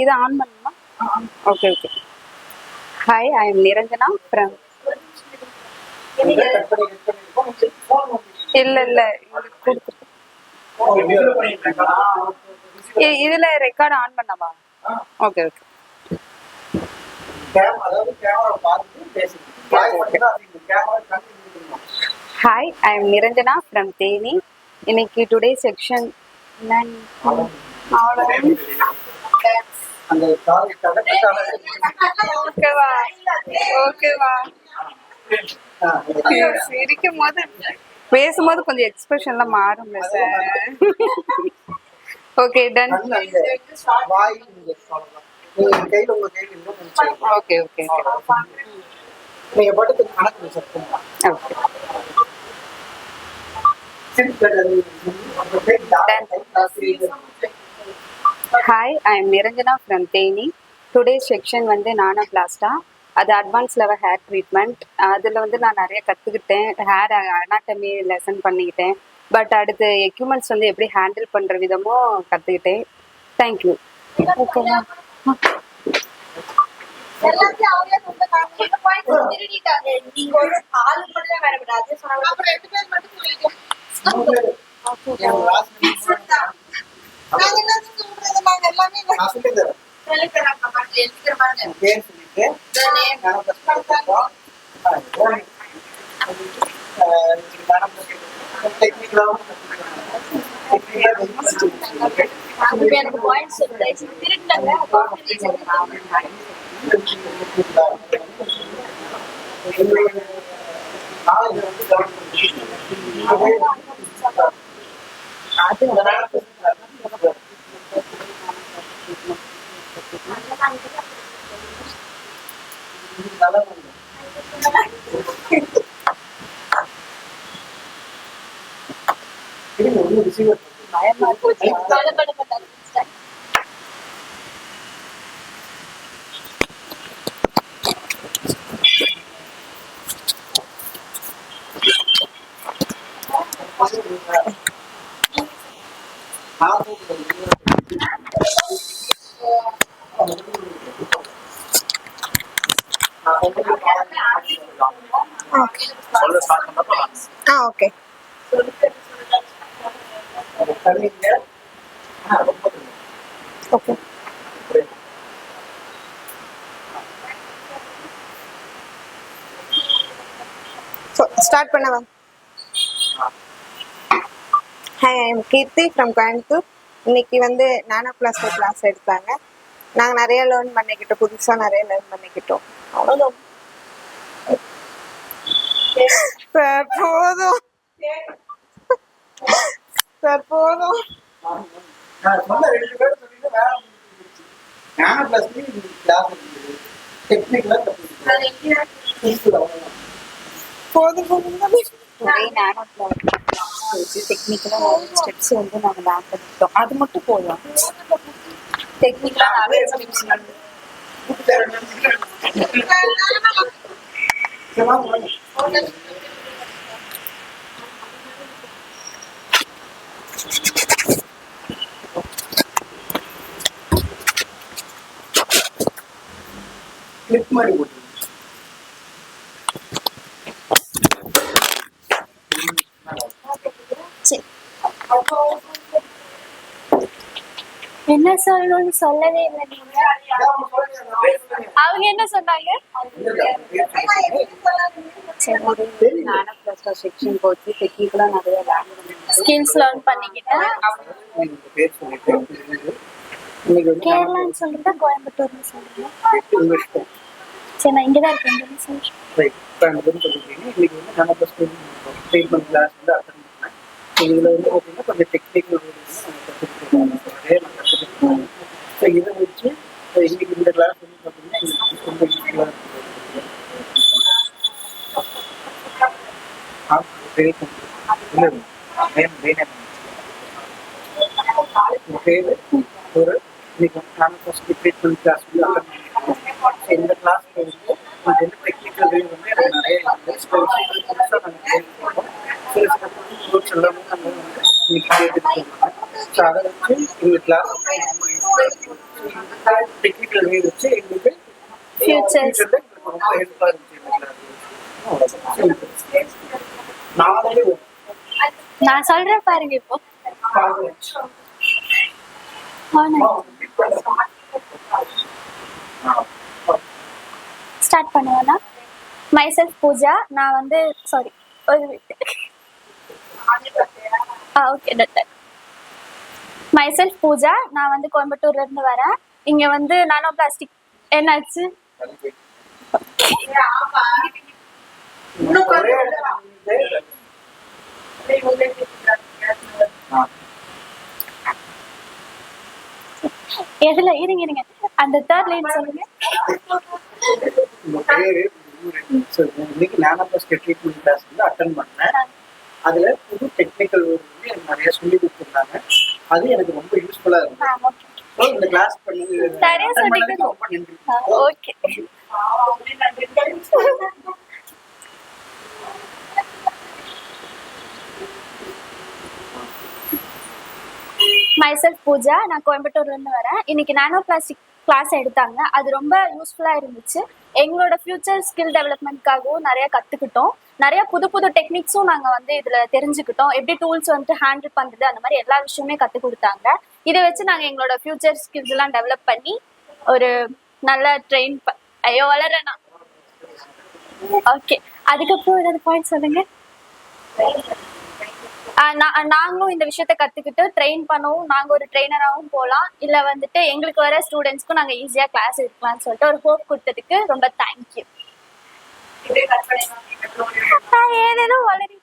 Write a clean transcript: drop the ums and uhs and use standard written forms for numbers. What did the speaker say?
இது ஆன் பண்ணுமா? Okay okay. Hi, I am Niranjana from. இல்ல இல்ல இதுல ரெக்கார்ட் ஆன் பண்ணவா? Okay okay. Hi, I am Niranjana from Theni. இன்னைக்கு டுடே செக்ஷன் ஓகேவா ஓகேவா. சிரிக்கும் போது பேசும்போது கொஞ்சம் எக்ஸ்பிரஷன்லாம் மாறும்ல sir. Okay done. Okay okay நீங்க பாட்டு கணக்கு சொல்லுங்க. Hi, I am Niranjana from Theni. Today section வந்து நானா பிளாஸ்டா, அது அட்வான்ஸ் லெவல் ஹேர் ட்ரீட்மெண்ட். அதில் வந்து நான் நிறைய கற்றுக்கிட்டேன், ஹேர் அனாட்டமி லெசன் பண்ணிக்கிட்டேன். பட் அடுத்து எக்யூப்மெண்ட்ஸ் வந்து எப்படி ஹேண்டில் பண்ணுற விதமும் கற்றுக்கிட்டேன். தேங்க்யூ. ஓகேவா? ஓகே. ஓகே. ஸ்டார்ட் பண்ணவா? Hi, I am Keerthi from Coimbatore. இன்னைக்கு வந்து நானோ பிளாஸ்டிக் கிளாஸ் எடுத்தாங்க. நாங்கள் நிறைய லேர்ன் பண்ணிக்கிட்டோம், புதுசாக நிறைய லேர்ன் பண்ணிக்கிட்டோம். அவ்வளோதான் சார், போதும் சார், போதும். போதும் போதும். டெக்னிக்கலாக ஸ்டெப்ஸ் வந்து நாங்கள் லேர்ன் பண்ணிக்கிட்டோம், அது மட்டும் போதும். டெக்னிக்கலாக நிறைய ஸ்டெப்ஸ் கிளிப் மாதிரி போட்டு என்ன சொல்லணும்னு சொல்லவே இல்லை நீங்க. அவங்க என்ன சொன்னாங்க? செக்ஷன் போச்சு, டெக்னிக்கலாக நிறைய ஸ்கில்ஸ் லேர்ன் பண்ணிக்கிட்டேன். கேரளான்னு சொல்லிட்டு கோயம்புத்தூர்னு சொல்றீங்க. சரி, நான் இங்கே தான் இருக்கேன் சார். இன்னைக்கு வந்து நானோ பிளாஸ்டிக் ட்ரீட்மெண்ட் கிளாஸ் வந்து அட்டன் பண்ணேன். இதில் வந்து பார்த்தீங்கன்னா கொஞ்சம் டெக்னிக்கல் கற்றுக்கிட்டேன். ஸோ இதை வச்சு இன்னைக்கு இந்த கிளாஸ் வந்து பார்த்தீங்கன்னா எங்களுக்கு ரொம்ப யூஸ்ஃபுல்லாக இருக்குது. ஒரு இன்னைக்கு நானோ பிளாஸ்டிக் ட்ரீட்மெண்ட் கிளாஸ் வந்து அட்டன் பண்ணியிருக்கோம். இந்த கிளாஸ் வந்து கொஞ்சம் டெக்னிக்கல் வந்து எனக்கு நிறைய புதுசாக நாங்கள் சில கோர்ஸ் எல்லாமே நம்ம வந்து இன்னைக்கு கேட்டுட்டு ஸோ அதை வச்சு இந்த கிளாஸ் டெக்னிக்கல் வே வச்சு எங்களுக்கு Futures. future ல எங்களுக்கு ரொம்ப ஹெல்ப்பாக இருந்துச்சு நாளே நான் சொல்றேன் பாருங்க இப்போ ஸ்டார்ட் பண்ணுவேன்னா மை செல்ஃப் பூஜா. நான் வந்து சாரி ஒரு okay doctor. Myself Pooja. நான் வந்து கோயம்புத்தூர்ல இருந்து வரேன். இங்க வந்து நானோ பிளாஸ்டிக் என்னாச்சு எதுல இருங்க இருங்க அந்த தேர்ட் லைன் சொல்லுங்க. இன்னைக்கு நானோ பிளாஸ்டிக் ட்ரீட்மெண்ட் கிளாஸ் வந்து அட்டன் பண்ணேன். அதுல புது டெக்னிக்கல் வேர்ட் வந்து எனக்கு நிறைய சொல்லி கொடுத்துருந்தாங்க. அது எனக்கு ரொம்ப யூஸ்ஃபுல்லா இருந்தது. So, இந்த கிளாஸ் பண்ணி நிறைய attend பண்ணதுக்கு சொல்லிக்கணும். ரொம்ப நன்றி. ஓகே. Myself Pooja. நான் கோயம்புத்தூர்ல இருந்து வரேன். இன்னைக்கு நானோ பிளாஸ்டிக் கிளாஸ் எடுத்தாங்க. அது ரொம்ப யூஸ்ஃபுல்லா இருந்துச்சு. எங்களோட ஃபியூச்சர் ஸ்கில் டெவலப்மெண்ட்காகவும் நிறைய கத்துக்கிட்டோம். நிறைய புது புது டெக்னிக்ஸும் நாங்க வந்து இதுல தெரிஞ்சுக்கிட்டோம். எப்படி டூல்ஸ் வந்துட்டு ஹேண்டில் பண்றது அந்த மாதிரி எல்லா விஷயமே கத்து கொடுத்தாங்க. இதை வச்சு நாங்க எங்களோட ஃபியூச்சர் ஸ்கில்ஸ் எல்லாம் டெவலப் பண்ணி ஒரு நல்ல ட்ரெயின் ஐயோ வளரேனா. ஓகே, அதுக்கப்புறம் ஏதாவது பாயிண்ட் சொல்லுங்க. நாங்களும் இந்த விஷயத்த கத்துக்கிட்டு ட்ரெயின் பண்ணவும் நாங்க ஒரு ட்ரெயினராகவும் போகலாம். இல்ல வந்துட்டு எங்களுக்கு வர ஸ்டூடெண்ட்ஸ்க்கும் நாங்க ஈஸியா கிளாஸ் எடுக்கலாம்னு சொல்லிட்டு ஒரு ஹோப் கொடுத்ததுக்கு ரொம்ப தேங்க்யூ. ஏதேதோ வளரி